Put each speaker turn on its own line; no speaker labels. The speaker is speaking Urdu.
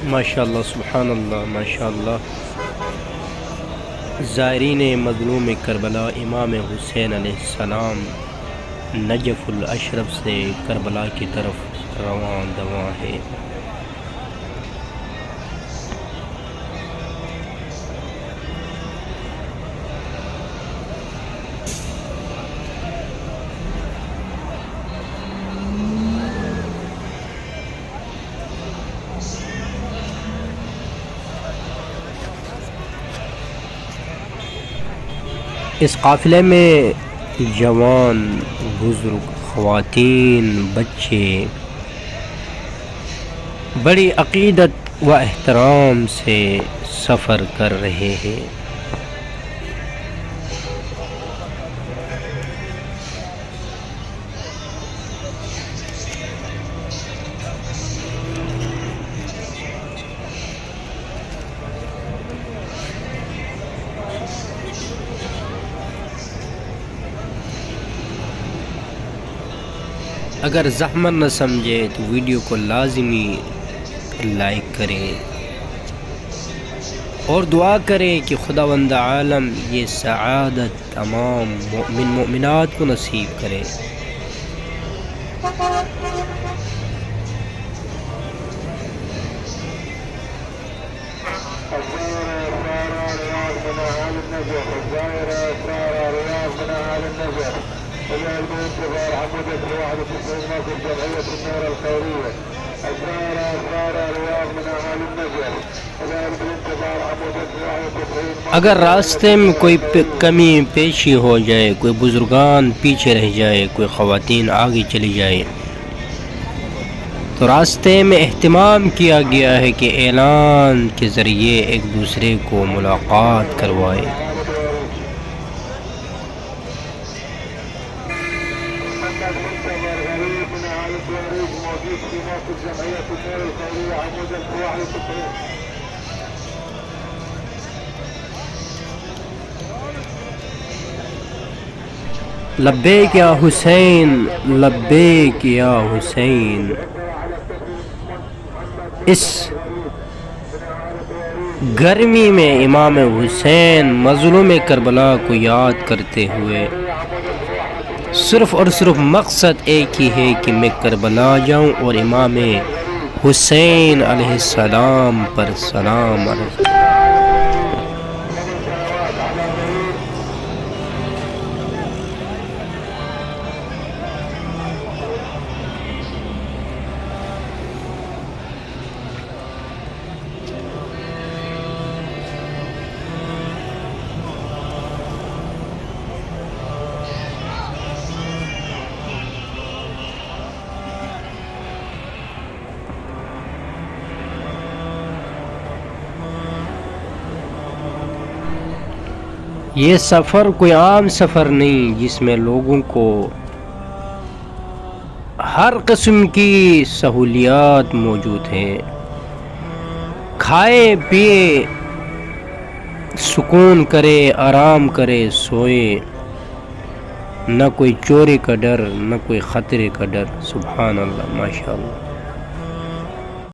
ماشاءاللہ، سبحان اللہ، ماشاءاللہ۔ زائرین مظلوم کربلا امام حسین علیہ السلام نجف الاشرف سے کربلا کی طرف رواں دواں ہے۔ اس قافلے میں جوان، بزرگ، خواتین، بچے بڑی عقیدت و احترام سے سفر کر رہے ہیں۔ اگر زحمت نہ سمجھے تو ویڈیو کو لازمی لائک کریں اور دعا کریں کہ خداوند عالم یہ سعادت تمام مومن مومنات کو نصیب کرے۔ اگر راستے میں کوئی کمی پیشی ہو جائے، کوئی بزرگان پیچھے رہ جائے، کوئی خواتین آگے چلی جائے، تو راستے میں اہتمام کیا گیا ہے کہ اعلان کے ذریعے ایک دوسرے کو ملاقات کروائے۔ لبیک یا حسین، لبیک یا حسین۔ اس گرمی میں امام حسین مظلوم کربلا کو یاد کرتے ہوئے صرف اور صرف مقصد ایک ہی ہے کہ میں کربلا جاؤں اور امام حسین علیہ السلام پر سلام عرض کروں۔ یہ سفر کوئی عام سفر نہیں جس میں لوگوں کو ہر قسم کی سہولیات موجود ہیں، کھائے پیے، سکون کرے، آرام کرے، سوئے، نہ کوئی چوری کا ڈر، نہ کوئی خطرے کا ڈر۔ سبحان اللہ، ماشاءاللہ۔